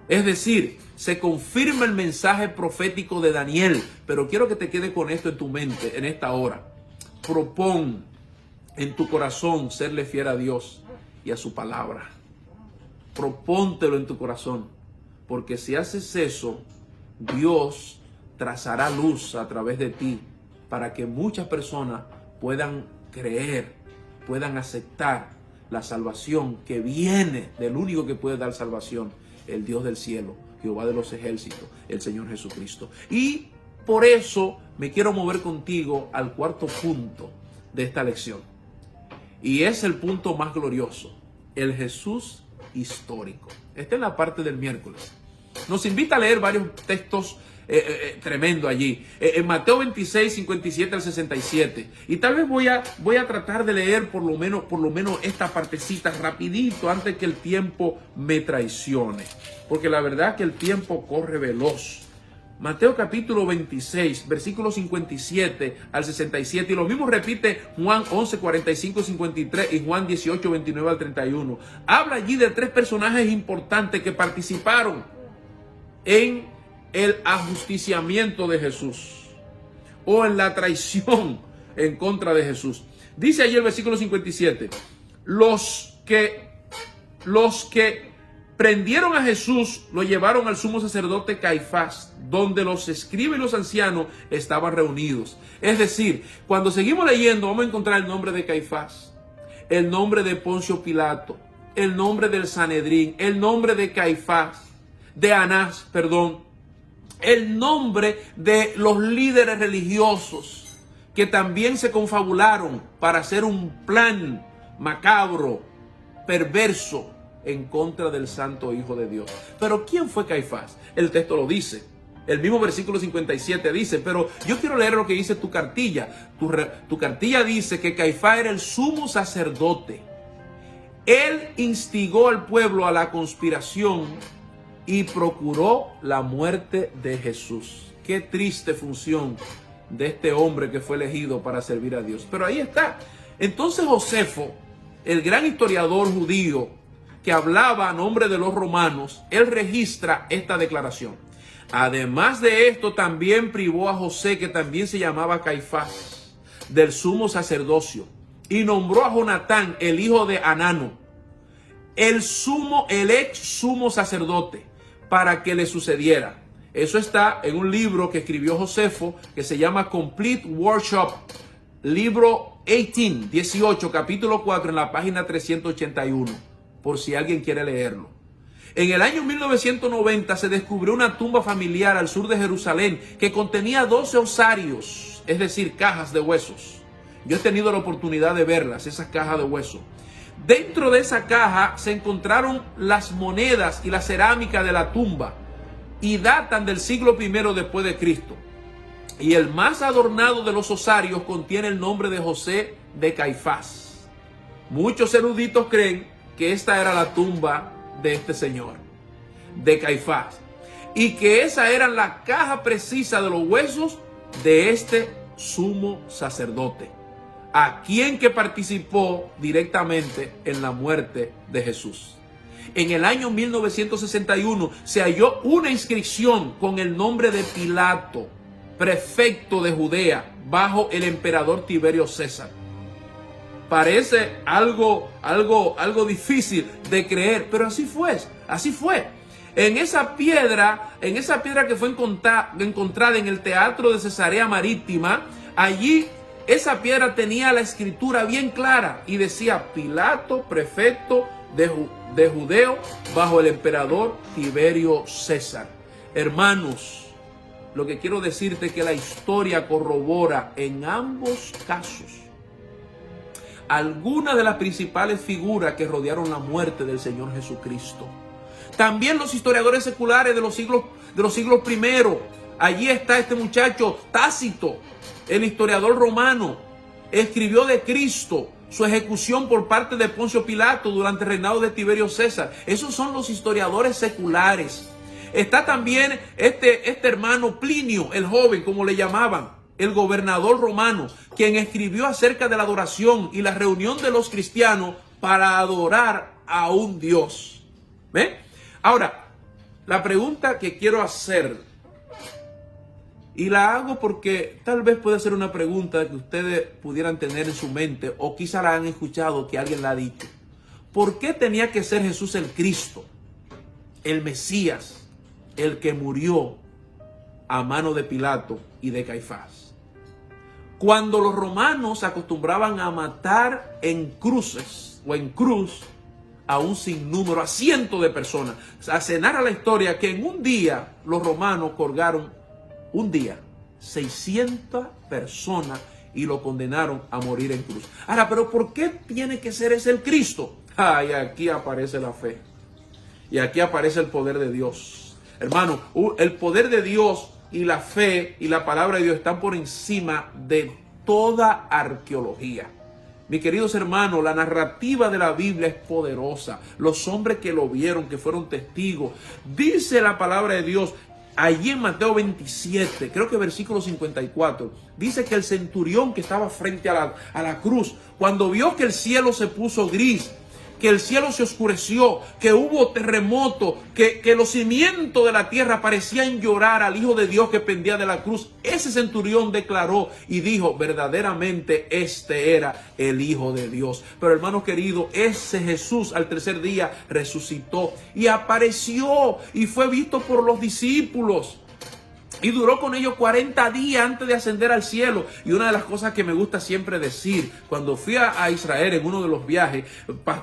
Es decir, se confirma el mensaje profético de Daniel. Pero quiero que te quede con esto en tu mente en esta hora. Propón en tu corazón serle fiel a Dios y a su palabra. Propóntelo en tu corazón, porque si haces eso, Dios trazará luz a través de ti para que muchas personas puedan creer, puedan aceptar la salvación que viene del único que puede dar salvación, el Dios del cielo, Jehová de los ejércitos, el Señor Jesucristo. Y por eso me quiero mover contigo al 4.º punto de esta lección. Y es el punto más glorioso, el Jesús histórico. Esta es la parte del miércoles. Nos invita a leer varios textos tremendo allí. En Mateo 26, 57 al 67. Y tal vez voy a tratar de leer por lo menos esta partecita rapidito antes que el tiempo me traicione. Porque la verdad es que el tiempo corre veloz. Mateo capítulo 26, versículos 57 al 67. Y lo mismo repite Juan 11, 45, 53 y Juan 18, 29 al 31. Habla allí de 3 personajes importantes que participaron en el ajusticiamiento de Jesús o en la traición en contra de Jesús. Dice allí el versículo 57, los que prendieron a Jesús lo llevaron al sumo sacerdote Caifás, donde los escribas y los ancianos estaban reunidos. Es decir, cuando seguimos leyendo vamos a encontrar el nombre de Caifás, el nombre de Poncio Pilato, el nombre del Sanedrín, el nombre de Caifás, de Anás, el nombre de los líderes religiosos que también se confabularon para hacer un plan macabro, perverso, en contra del Santo Hijo de Dios. Pero ¿quién fue Caifás? El texto lo dice. El mismo versículo 57 dice, pero yo quiero leer lo que dice tu cartilla. Tu cartilla dice que Caifás era el sumo sacerdote. Él instigó al pueblo a la conspiración y procuró la muerte de Jesús. Qué triste función de este hombre que fue elegido para servir a Dios. Pero ahí está. Entonces Josefo, el gran historiador judío que hablaba a nombre de los romanos, él registra esta declaración. Además de esto, también privó a José, que también se llamaba Caifás, del sumo sacerdocio, y nombró a Jonatán, el hijo de Anano, el ex sumo sacerdote, para que le sucediera. Eso está en un libro que escribió Josefo, que se llama Complete Workshop, libro 18, capítulo 4, en la página 381, por si alguien quiere leerlo. En el año 1990 se descubrió una tumba familiar al sur de Jerusalén que contenía 12 osarios, es decir, cajas de huesos. Yo he tenido la oportunidad de verlas, esas cajas de huesos. Dentro de esa caja se encontraron las monedas y la cerámica de la tumba y datan del siglo I después de Cristo. Y el más adornado de los osarios contiene el nombre de José de Caifás. Muchos eruditos creen que esta era la tumba de este señor, de Caifás, y que esa era la caja precisa de los huesos de este sumo sacerdote, a quien que participó directamente en la muerte de Jesús. En el año 1961 se halló una inscripción con el nombre de Pilato, prefecto de Judea, bajo el emperador Tiberio César. Parece algo difícil de creer, pero así fue. En esa piedra que fue encontrada en el teatro de Cesarea Marítima, allí esa piedra tenía la escritura bien clara y decía Pilato, prefecto de Judeo, bajo el emperador Tiberio César. Hermanos, lo que quiero decirte es que la historia corrobora en ambos casos algunas de las principales figuras que rodearon la muerte del Señor Jesucristo. También los historiadores seculares de los siglos primeros. Allí está este muchacho Tácito, el historiador romano, escribió de Cristo, su ejecución por parte de Poncio Pilato durante el reinado de Tiberio César. Esos son los historiadores seculares. Está también este hermano Plinio, el joven, como le llamaban, el gobernador romano, quien escribió acerca de la adoración y la reunión de los cristianos para adorar a un Dios. ¿Ven? Ahora, la pregunta que quiero hacer, y la hago porque tal vez puede ser una pregunta que ustedes pudieran tener en su mente, o quizá la han escuchado que alguien la ha dicho. ¿Por qué tenía que ser Jesús el Cristo, el Mesías, el que murió a mano de Pilato y de Caifás? Cuando los romanos acostumbraban a matar en cruces o en cruz a un sinnúmero, a cientos de personas, se narra la historia que en un día los romanos colgaron 600 personas y lo condenaron a morir en cruz. Ahora, pero ¿por qué tiene que ser ese el Cristo? Y aquí aparece la fe. Y aquí aparece el poder de Dios. Hermano, el poder de Dios y la fe y la palabra de Dios están por encima de toda arqueología. Mis queridos hermanos, la narrativa de la Biblia es poderosa. Los hombres que lo vieron, que fueron testigos. Dice la palabra de Dios, allí en Mateo 27, creo que versículo 54, dice que el centurión que estaba frente a la cruz, cuando vio que el cielo se puso gris, que el cielo se oscureció, que hubo terremoto, que los cimientos de la tierra parecían llorar al Hijo de Dios que pendía de la cruz, ese centurión declaró y dijo, verdaderamente este era el Hijo de Dios. Pero hermanos queridos, ese Jesús al tercer día resucitó y apareció y fue visto por los discípulos. Y duró con ellos 40 días antes de ascender al cielo. Y una de las cosas que me gusta siempre decir, cuando fui a Israel en uno de los viajes,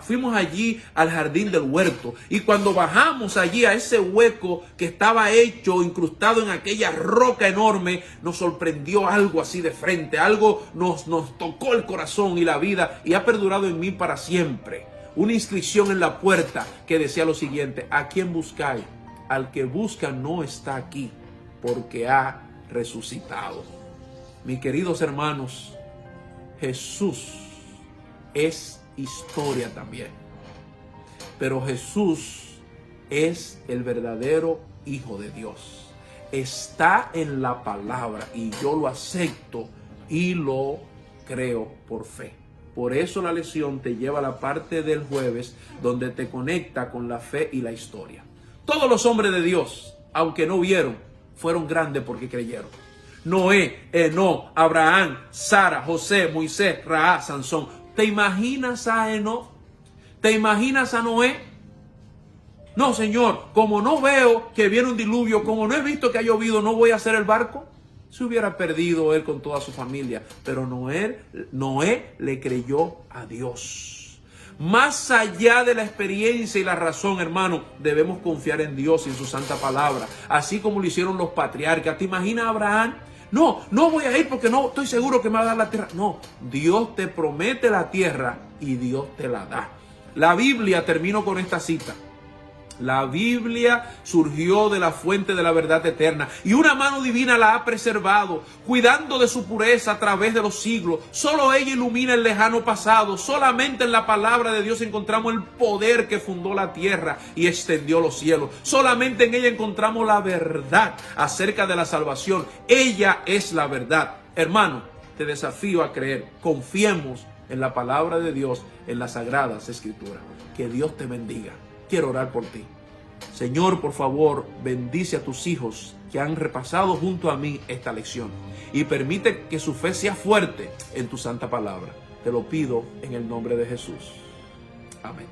fuimos allí al jardín del huerto. Y cuando bajamos allí a ese hueco que estaba hecho, incrustado en aquella roca enorme, nos sorprendió algo así de frente. Algo nos tocó el corazón y la vida y ha perdurado en mí para siempre. Una inscripción en la puerta que decía lo siguiente: ¿a quién buscáis? Al que busca no está aquí, porque ha resucitado. Mis queridos hermanos, Jesús es historia también. pero Jesús es el verdadero Hijo de Dios. Está en la palabra y yo lo acepto y lo creo por fe. Por eso la lección te lleva a la parte del jueves donde te conecta con la fe y la historia. Todos los hombres de Dios, aunque no vieron, fueron grandes porque creyeron. Noé, Enoc, Abraham, Sara, José, Moisés, Rahab, Sansón. ¿Te imaginas a Enoc? ¿Te imaginas a Noé? No, Señor, como no veo que viene un diluvio, como no he visto que ha llovido, no voy a hacer el barco. Se hubiera perdido él con toda su familia. Pero Noé le creyó a Dios. Más allá de la experiencia y la razón, hermano, debemos confiar en Dios y en su santa palabra. Así como lo hicieron los patriarcas. ¿Te imaginas a Abraham? No voy a ir porque no estoy seguro que me va a dar la tierra. No, Dios te promete la tierra y Dios te la da. La Biblia, termino con esta cita. La Biblia surgió de la fuente de la verdad eterna y una mano divina la ha preservado, cuidando de su pureza a través de los siglos. Solo ella ilumina el lejano pasado. Solamente en la palabra de Dios encontramos el poder que fundó la tierra y extendió los cielos. Solamente en ella encontramos la verdad acerca de la salvación. Ella es la verdad. Hermano, te desafío a creer. Confiemos en la palabra de Dios, en las sagradas escrituras. Que Dios te bendiga. Quiero orar por ti. Señor, por favor, bendice a tus hijos que han repasado junto a mí esta lección y permite que su fe sea fuerte en tu santa palabra. Te lo pido en el nombre de Jesús. Amén.